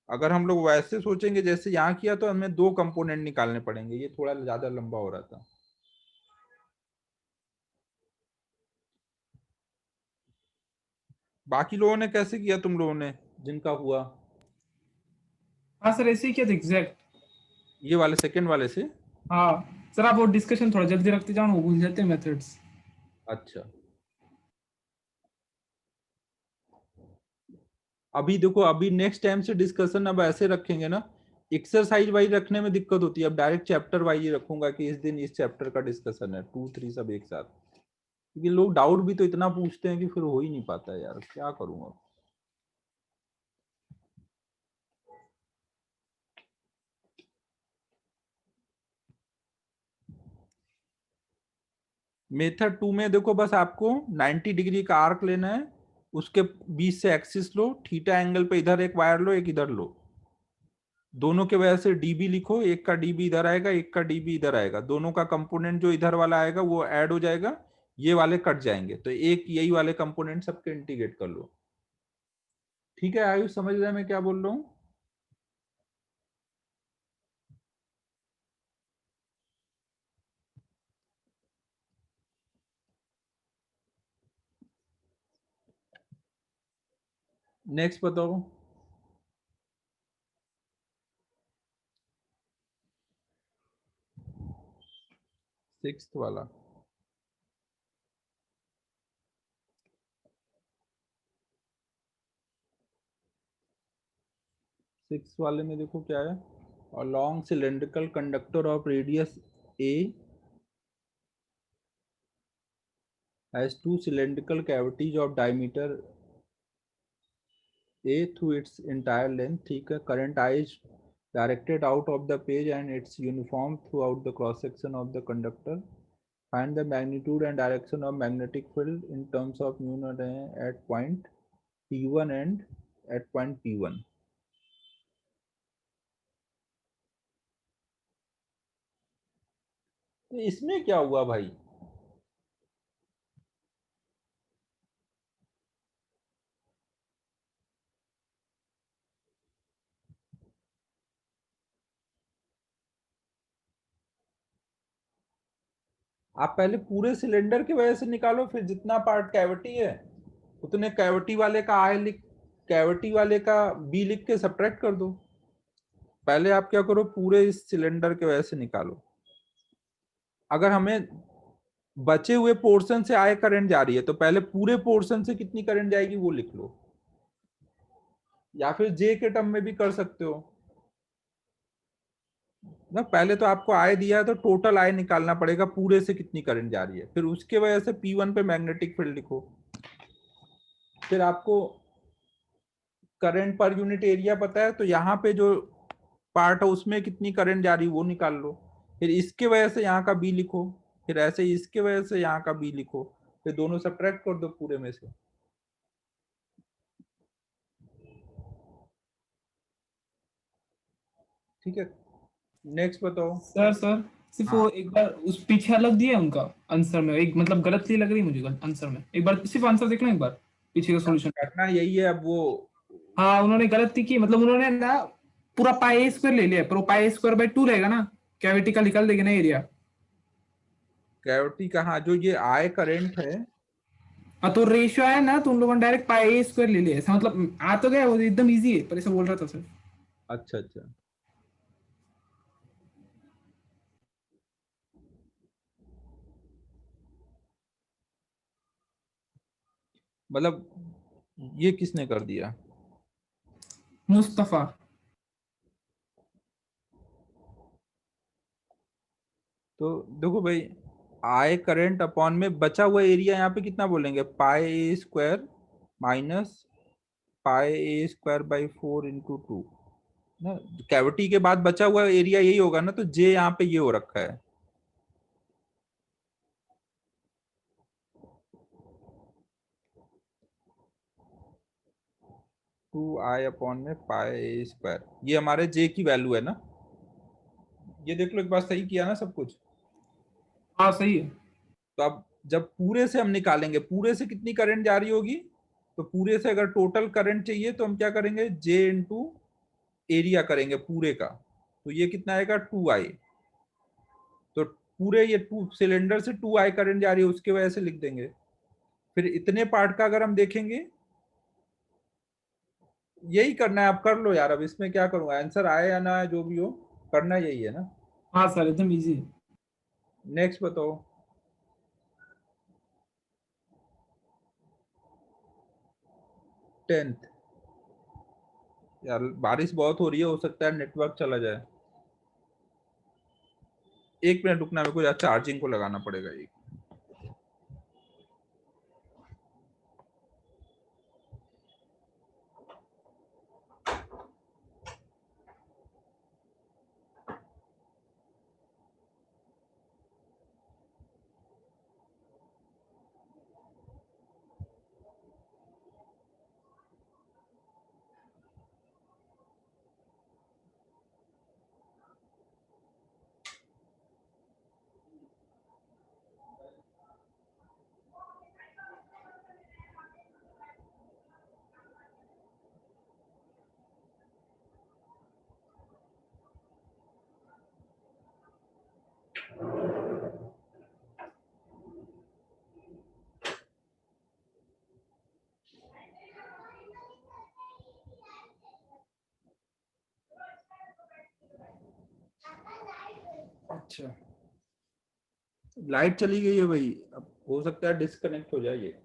A: अगर हम लोग वैसे सोचेंगे जैसे यहाँ किया तो हमें 2 कंपोनेंट निकालने पड़ेंगे, ये थोड़ा ज्यादा लंबा हो रहा था। बाकी लोगों ने कैसे किया, तुम लोगों ने जिनका हुआ?
C: हाँ सर, ऐसे ही किया था एग्जैक्ट।
A: ये वाले सेकंड वाले से?
C: हाँ सर, आप वो डिस्कशन थोड़ा जल्दी रखते जाओ ना, वो भूल जाते हैं मेथड्स।
A: अच्छा, अभी देखो, अभी नेक्स्ट टाइम से डिस्कशन अब ऐसे रखेंगे ना, एक्सरसाइज वाइज रखने में दिक्कत होती है। अब डायरेक्ट चैप्टर वाइज ही रखूंगा कि इस दिन इस चैप्टर का डिस्कशन है, 2 3 सब एक साथ। क्योंकि लोग डाउट भी तो इतना पूछते हैं कि फिर हो ही नहीं पाता यार, क्या करूंगा। मेथड 2 में देखो, बस आपको 90 डिग्री का आर्क लेना है, उसके बीच से एक्सिस लो, थीटा एंगल पे इधर एक वायर लो, एक इधर लो, दोनों के वजह से डीबी लिखो, एक का डीबी इधर आएगा, एक का डीबी इधर आएगा, दोनों का कंपोनेंट जो इधर वाला आएगा वो ऐड हो जाएगा, ये वाले कट जाएंगे, तो एक यही वाले कंपोनेंट सबके इंटीग्रेट कर लो। ठीक है आयुष, समझ रहे हैं मैं क्या बोल रहा हूँ? नेक्स्ट बताओ। 6th वाला। 6 वाले में देखो क्या है, a long cylindrical conductor of radius a has 2 cylindrical cavities of diameter a through its entire length. ठीक है, current I is directed out of the page and it's uniform throughout the cross section of the conductor. Find the magnitude and direction of magnetic field in terms of mu naught at point P1 and at point P1. तो इसमें क्या हुआ भाई? आप पहले पूरे cylinder की वजह से निकालो, फिर जितना पार्ट कैविटी है उतने कैविटी वाले का आई लिख, कैविटी वाले का बी लिख के सब्ट्रैक्ट कर दो। पहले आप क्या करो, पूरे इस सिलेंडर की वजह से निकालो। अगर हमें बचे हुए पोर्शन से आए करंट जा रही है तो पहले पूरे पोर्शन से कितनी करंट जाएगी वो लिख लो, या फिर जे के टर्म में भी कर सकते हो ना। पहले तो आपको आय दिया है तो टोटल आय निकालना पड़ेगा, पूरे से कितनी करंट जा रही है, फिर उसके वजह से P1 पे मैग्नेटिक फील्ड लिखो, फिर आपको करंट पर यूनिट एरिया पता है तो यहाँ पे जो पार्ट है उसमें कितनी करंट जा रही है वो निकाल लो, फिर इसके वजह से यहाँ का बी लिखो, फिर ऐसे ही इसके वजह से यहाँ का बी लिखो, फिर दोनों सब्ट्रैक्ट कर दो पूरे में से। ठीक है, नेक्स्ट बताओ।
C: सर सिर्फ
A: हाँ,
C: वो एक बार उस पीछे अलग दिया उनका आंसर में, एक मतलब गलत सी लग रही मुझे आंसर में, एक बार सिर्फ आंसर देखना एक बार, पीछे का सॉल्यूशन।
A: करना यही है अब वो।
C: हाँ उन्होंने गलती की, मतलब उन्होंने ना पूरा पाई स्क्वायर ले लिया, पर वो पाई स्क्वायर बाय 2 रहेगा ना, कैविटी का निकाल देगा ना एरिया।
A: कैविटी का, हाँ, जो ये आय करंट है।
C: हाँ तो रेशियो है ना, तो उन लोगों ने डायरेक्ट पाई स्क्वायर ले लिया, ऐसा मतलब आ तो गया, वो एकदम इजी है, पर ऐसा बोल रहा था सर।
A: अच्छा अच्छा, मतलब ये किसने कर दिया?
C: मुस्तफा।
A: तो देखो भाई, आई करंट अपॉन में बचा हुआ एरिया यहाँ पे कितना बोलेंगे, pi a square minus pi a square by 4 × 2 ना। कैविटी के बाद बचा हुआ एरिया यही होगा ना, तो जे यहाँ पे ये हो रखा है, 2I अपॉन में पाई ए स्क्वायर, ये हमारे जे की वैल्यू है ना। ये देख लो एक बार, सही किया ना सब कुछ।
C: हाँ सही है।
A: तो अब जब पूरे से हम निकालेंगे, पूरे से कितनी करंट जा रही होगी, तो पूरे से अगर टोटल करंट चाहिए तो हम क्या करेंगे, जे इंटू एरिया करेंगे पूरे का, तो ये कितना आएगा 2I। तो पूरे ये 2 सिलेंडर से 2I करंट जा रही है, उसके वजह से लिख देंगे। फिर इतने पार्ट का अगर हम देखेंगे, यही करना है, आप कर लो यार, अब इसमें क्या करूंगा, आंसर आए या ना आए जो भी हो, करना यही है ना।
C: हाँ सर एकदम इजी है।
A: नेक्स्ट बताओ। 10th। यार बारिश बहुत हो रही है, हो सकता है नेटवर्क चला जाए। 1 मिनट रुकना, मेरे को यार चार्जिंग को लगाना पड़ेगा ये। अच्छा, लाइट चली गई है भाई, अब हो सकता है डिस्कनेक्ट हो जाए ये।